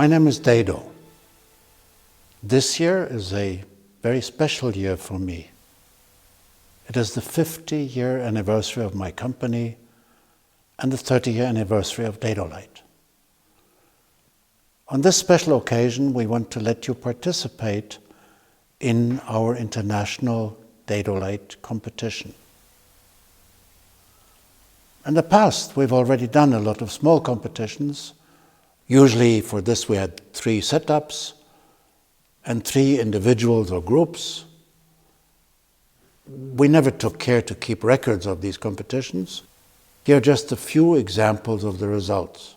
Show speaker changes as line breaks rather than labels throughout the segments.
My name is Dedo. This year is a very special year for me. It is the 50-year anniversary of my company and the 30-year anniversary of dedolight. On this special occasion, we want to let you participate in our international dedolight competition. In the past, we've already done a lot of small competitions. Usually for this we had 3 setups and 3 individuals or groups. We never took care to keep records of these competitions. Here are just a few examples of the results.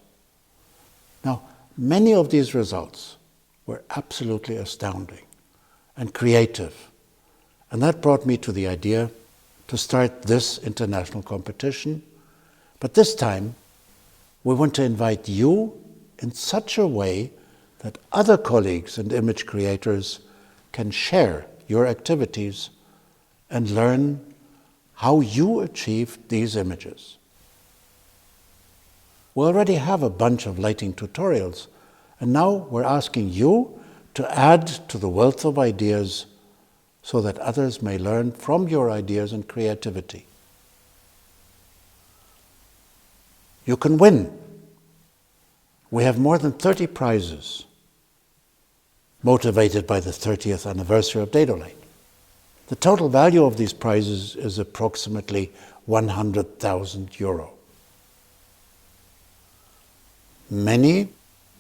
Now, many of these results were absolutely astounding and creative. And that brought me to the idea to start this international competition. But this time, we want to invite you in such a way that other colleagues and image creators can share your activities and learn how you achieved these images. We already have a bunch of lighting tutorials, and now we're asking you to add to the wealth of ideas so that others may learn from your ideas and creativity. You can win. We have more than 30 prizes motivated by the 30th anniversary of dedolight. The total value of these prizes is approximately €100,000. Many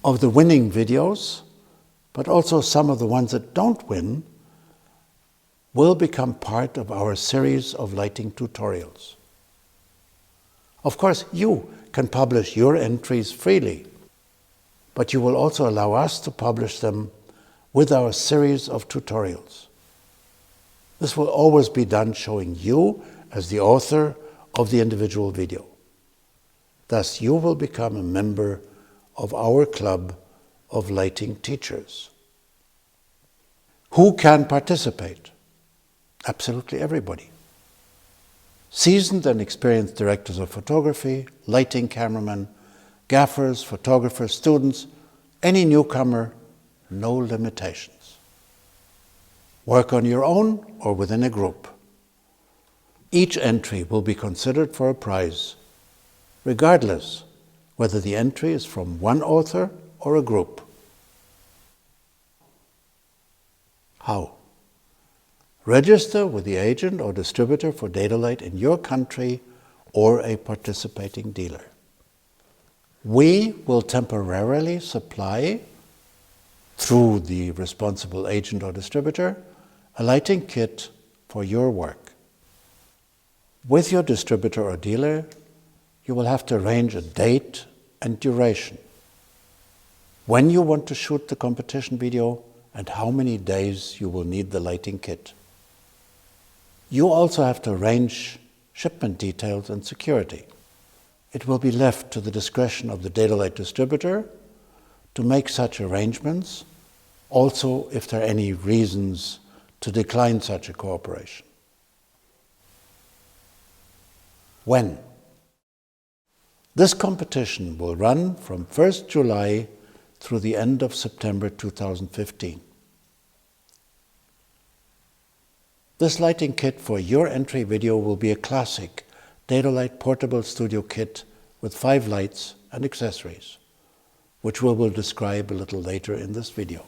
of the winning videos, but also some of the ones that don't win, will become part of our series of lighting tutorials. Of course, you can publish your entries freely, but you will also allow us to publish them with our series of tutorials. This will always be done showing you as the author of the individual video. Thus, you will become a member of our club of lighting teachers. Who can participate? Absolutely everybody. Seasoned and experienced directors of photography, lighting cameramen, gaffers, photographers, students, any newcomer, no limitations. Work on your own or within a group. Each entry will be considered for a prize, regardless whether the entry is from one author or a group. How? Register with the agent or distributor for dedolight in your country or a participating dealer. We will temporarily supply, through the responsible agent or distributor, a lighting kit for your work. With your distributor or dealer, you will have to arrange a date and duration, when you want to shoot the competition video and how many days you will need the lighting kit. You also have to arrange shipment details and security. It will be left to the discretion of the dedolight distributor to make such arrangements, also if there are any reasons to decline such a cooperation. When? This competition will run from 1st July through the end of September 2015. This lighting kit for your entry video will be a classic dedolight portable studio kit with 5 lights and accessories, which we will describe a little later in this video.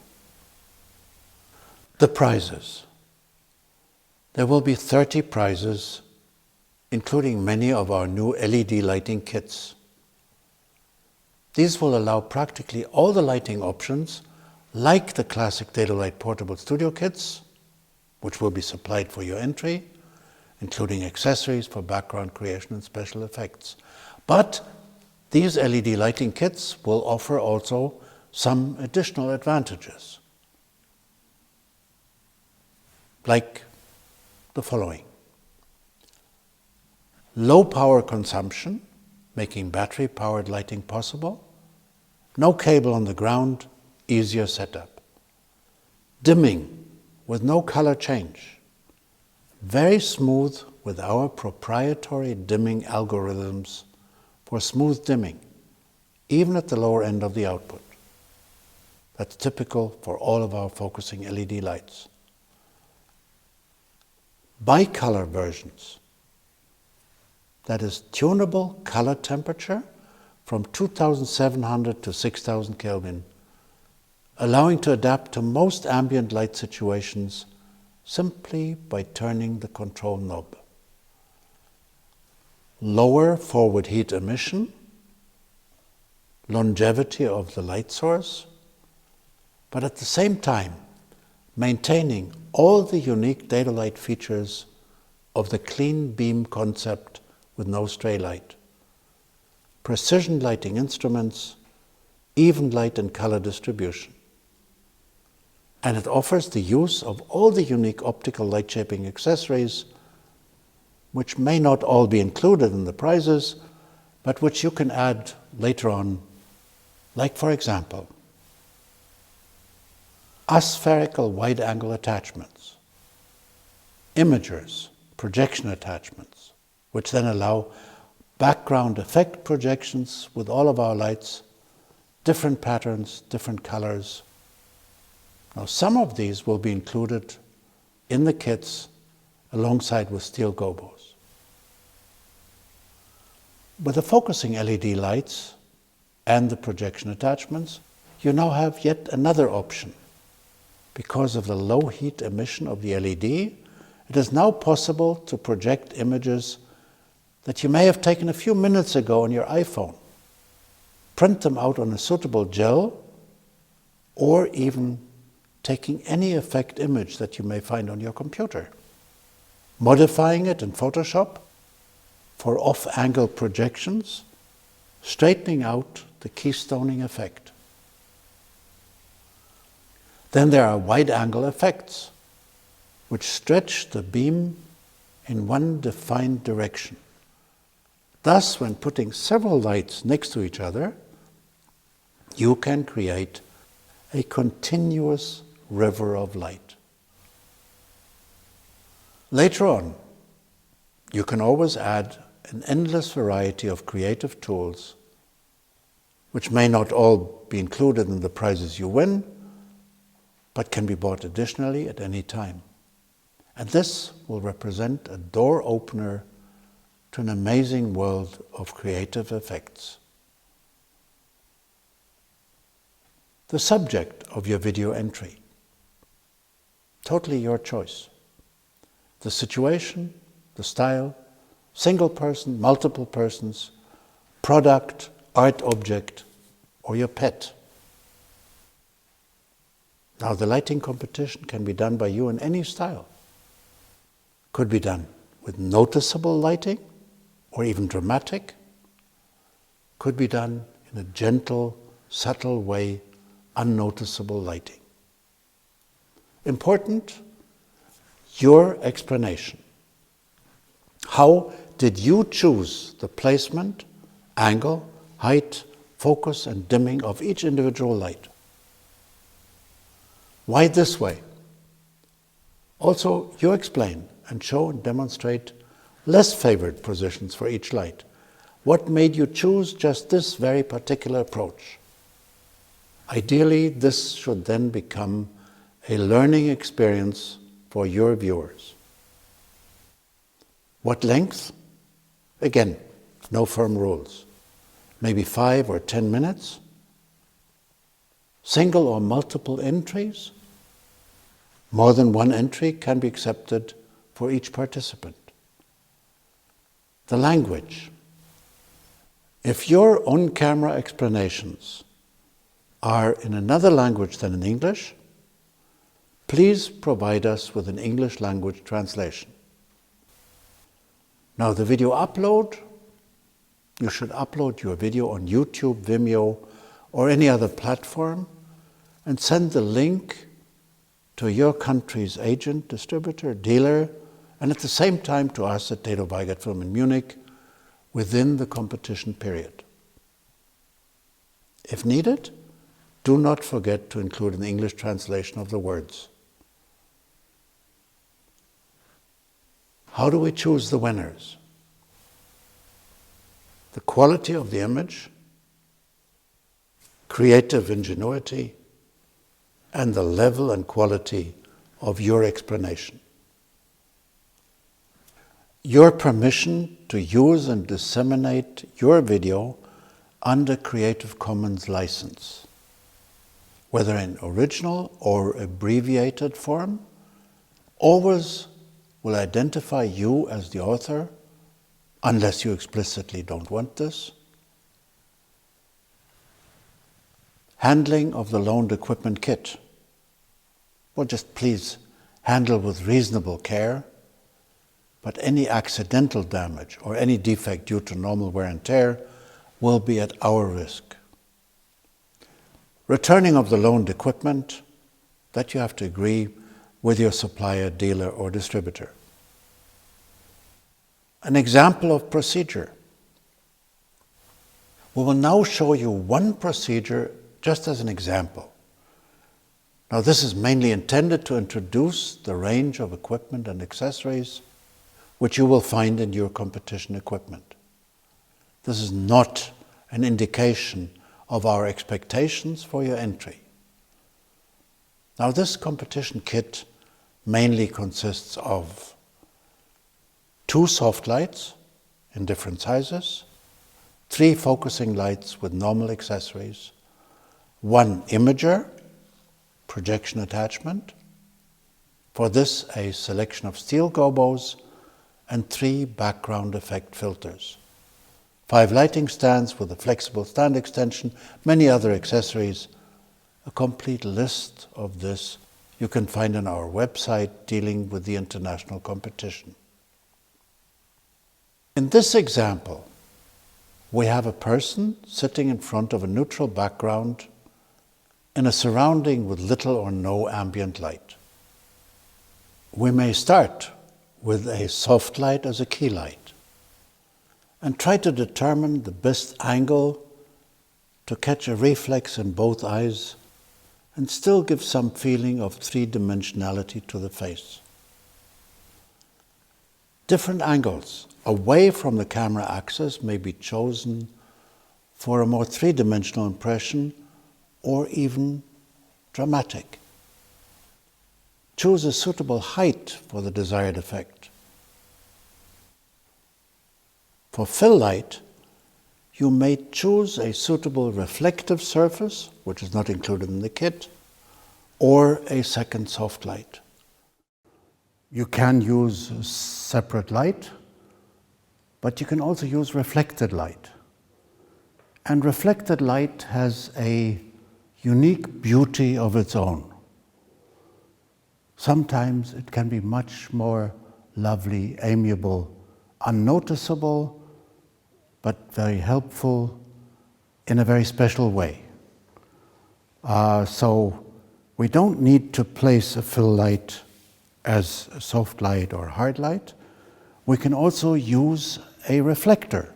The prizes. There will be 30 prizes, including many of our new LED lighting kits. These will allow practically all the lighting options, like the classic dedolight portable studio kits, which will be supplied for your entry, including accessories for background creation and special effects. But these LED lighting kits will offer also some additional advantages, like the following. Low power consumption, making battery-powered lighting possible. No cable on the ground, easier setup. Dimming with no color change. Very smooth with our proprietary dimming algorithms for smooth dimming, even at the lower end of the output. That's typical for all of our focusing LED lights. Bicolor versions, that is tunable color temperature from 2700 to 6000 Kelvin, allowing to adapt to most ambient light situations simply by turning the control knob. Lower forward heat emission, longevity of the light source, but at the same time maintaining all the unique dedolight features of the clean beam concept with no stray light, precision lighting instruments, even light and color distribution. And it offers the use of all the unique optical light shaping accessories, which may not all be included in the prices, but which you can add later on, like for example, aspherical wide-angle attachments, imagers, projection attachments, which then allow background effect projections with all of our lights, different patterns, different colors. Now, some of these will be included in the kits alongside with steel gobos. With the focusing LED lights and the projection attachments, you now have yet another option. Because of the low heat emission of the LED, it is now possible to project images that you may have taken a few minutes ago on your iPhone, print them out on a suitable gel, or even taking any effect image that you may find on your computer, modifying it in Photoshop for off-angle projections, straightening out the keystoning effect. Then there are wide-angle effects, which stretch the beam in one defined direction. Thus, when putting several lights next to each other, you can create a continuous river of light. Later on, you can always add an endless variety of creative tools, which may not all be included in the prizes you win, but can be bought additionally at any time. And this will represent a door opener to an amazing world of creative effects. The subject of your video entry, totally your choice. The situation, the style, single person, multiple persons, product, art object, or your pet. Now, the lighting competition can be done by you in any style. Could be done with noticeable lighting or even dramatic. Could be done in a gentle, subtle way, unnoticeable lighting. Important, your explanation. How did you choose the placement, angle, height, focus, and dimming of each individual light? Why this way? Also, you explain and show and demonstrate less favored positions for each light. What made you choose just this very particular approach? Ideally, this should then become a learning experience for your viewers. What length? Again, no firm rules. Maybe 5 or 10 minutes? Single or multiple entries? More than one entry can be accepted for each participant. The language. If your on-camera explanations are in another language than in English, please provide us with an English language translation. Now, the video upload, you should upload your video on YouTube, Vimeo, or any other platform and send the link to your country's agent, distributor, dealer, and at the same time to us at Dedo Weigert Film in Munich within the competition period. If needed, do not forget to include an English translation of the words. How do we choose the winners? The quality of the image, creative ingenuity, and the level and quality of your explanation. Your permission to use and disseminate your video under Creative Commons license, whether in original or abbreviated form, always will identify you as the author, unless you explicitly don't want this. Handling of the loaned equipment kit. Well, just please handle with reasonable care, but any accidental damage or any defect due to normal wear and tear will be at our risk. Returning of the loaned equipment, that you have to agree with your supplier, dealer, or distributor. An example of procedure. We will now show you one procedure just as an example. Now, this is mainly intended to introduce the range of equipment and accessories which you will find in your competition equipment. This is not an indication of our expectations for your entry. Now, this competition kit mainly consists of 2 soft lights in different sizes, 3 focusing lights with normal accessories, 1 imager, projection attachment, for this a selection of steel gobos, and 3 background effect filters, 5 lighting stands with a flexible stand extension, many other accessories. A complete list of this you can find on our website dealing with the international competition. In this example, we have a person sitting in front of a neutral background in a surrounding with little or no ambient light. We may start with a soft light as a key light and try to determine the best angle to catch a reflex in both eyes and still give some feeling of 3-dimensionality to the face. Different angles away from the camera axis may be chosen for a more 3-dimensional impression or even dramatic. Choose a suitable height for the desired effect. For fill light, you may choose a suitable reflective surface, which is not included in the kit, or a second soft light. You can use separate light, but you can also use reflected light. And reflected light has a unique beauty of its own. Sometimes it can be much more lovely, amiable, unnoticeable, but very helpful in a very special way. So we don't need to place a fill light as a soft light or hard light. We can also use a reflector.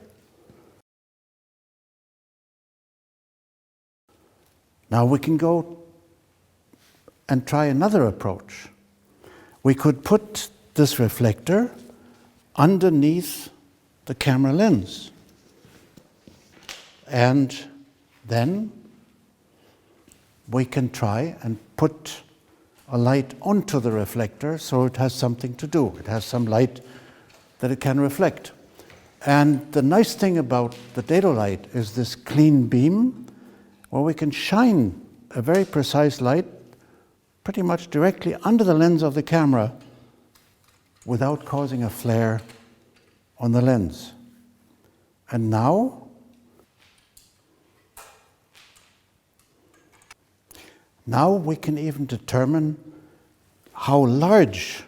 Now we can go and try another approach. We could put this reflector underneath the camera lens. And then we can try and put a light onto the reflector so it has something to do. It has some light that it can reflect. And the nice thing about the dedolight is this clean beam where we can shine a very precise light pretty much directly under the lens of the camera without causing a flare on the lens. And now we can even determine how large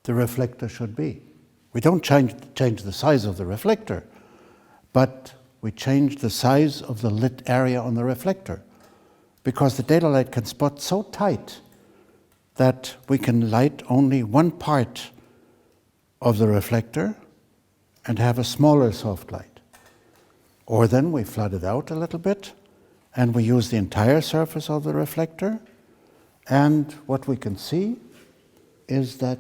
the reflector should be. We don't change the size of the reflector, but we change the size of the lit area on the reflector, because the dedolight can spot so tight that we can light only one part of the reflector and have a smaller soft light. Or then we flood it out a little bit and we use the entire surface of the reflector, and what we can see is that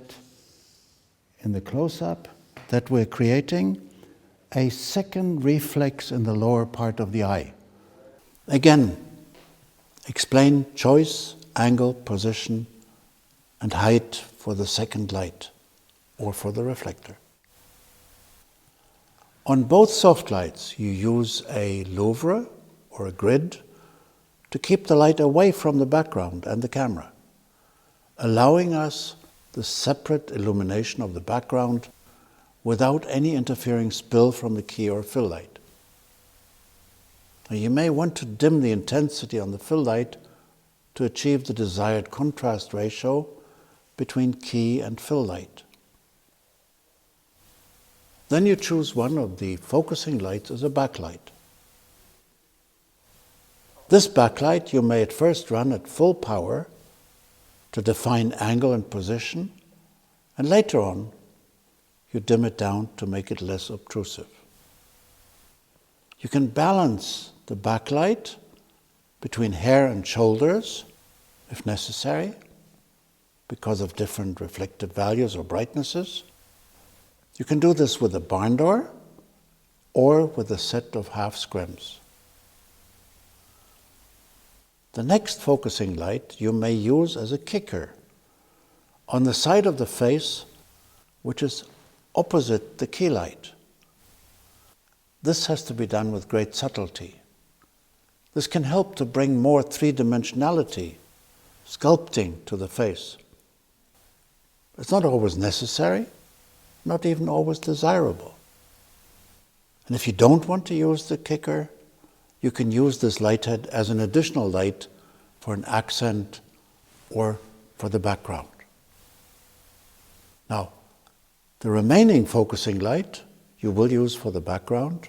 in the close-up that we're creating a second reflex in the lower part of the eye. Again, Explain choice, angle, position, and height for the second light or for the reflector. On both soft lights, you use a louvre or a grid to keep the light away from the background and the camera, allowing us the separate illumination of the background without any interfering spill from the key or fill light. Now, you may want to dim the intensity on the fill light to achieve the desired contrast ratio between key and fill light. Then you choose one of the focusing lights as a backlight. This backlight you may at first run at full power to define angle and position, and later on you dim it down to make it less obtrusive. You can balance the backlight between hair and shoulders if necessary, because of different reflective values or brightnesses. You can do this with a barn door or with a set of half scrims. The next focusing light you may use as a kicker on the side of the face which is opposite the key light. This has to be done with great subtlety. This can help to bring more three-dimensionality, sculpting to the face. It's not always necessary, not even always desirable. And if you don't want to use the kicker, you can use this light head as an additional light for an accent or for the background. Now, the remaining focusing light you will use for the background.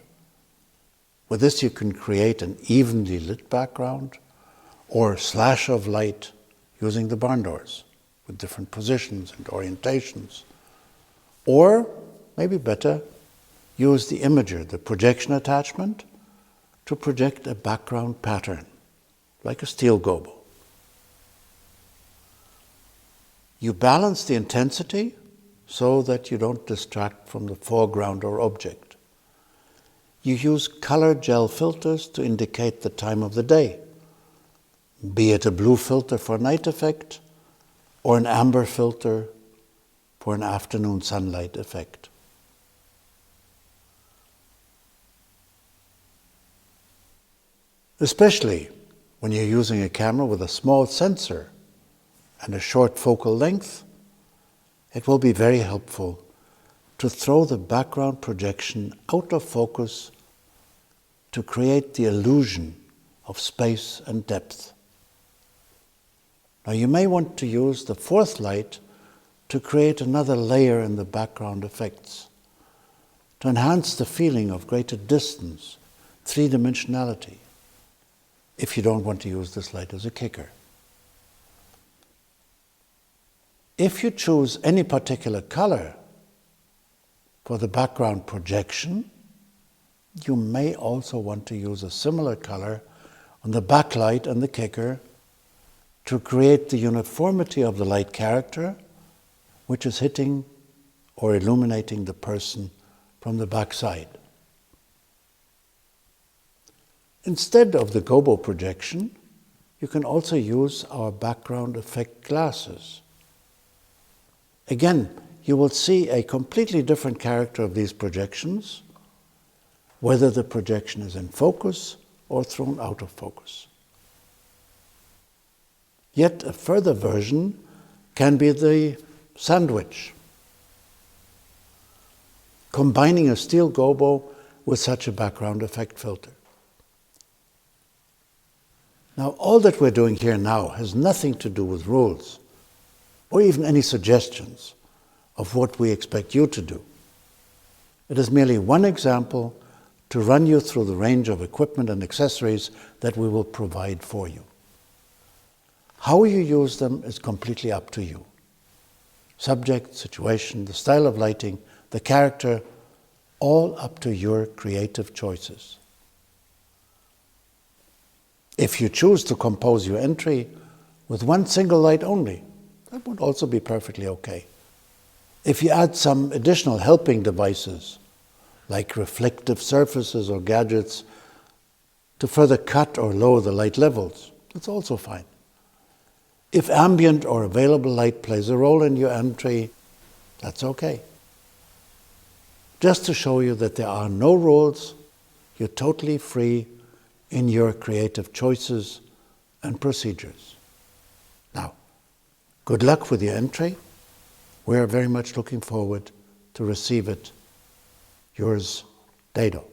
With this you can create an evenly lit background or slash of light using the barn doors with different positions and orientations. Or, maybe better, use the imager, the projection attachment, to project a background pattern, like a steel gobo. You balance the intensity so that you don't distract from the foreground or object. You use color gel filters to indicate the time of the day, be it a blue filter for night effect or an amber filter for an afternoon sunlight effect. Especially when you're using a camera with a small sensor and a short focal length, it will be very helpful to throw the background projection out of focus to create the illusion of space and depth. Now you may want to use the fourth light to create another layer in the background effects, to enhance the feeling of greater distance, three-dimensionality, if you don't want to use this light as a kicker. If you choose any particular color for the background projection, you may also want to use a similar color on the backlight and the kicker to create the uniformity of the light character which is hitting or illuminating the person from the backside. Instead of the gobo projection, you can also use our background effect glasses. Again, you will see a completely different character of these projections, whether the projection is in focus or thrown out of focus. Yet a further version can be the sandwich, combining a steel gobo with such a background effect filter. Now, all that we're doing here now has nothing to do with rules or even any suggestions of what we expect you to do. It is merely one example to run you through the range of equipment and accessories that we will provide for you. How you use them is completely up to you. Subject, situation, the style of lighting, the character, all up to your creative choices. If you choose to compose your entry with one single light only, that would also be perfectly okay. If you add some additional helping devices, like reflective surfaces or gadgets, to further cut or lower the light levels, That's also fine. If ambient or available light plays a role in your entry, that's okay. Just to show you that there are no rules, you're totally free in your creative choices and procedures. Now, good luck with your entry. We're very much looking forward to receive it. Yours, Dedo.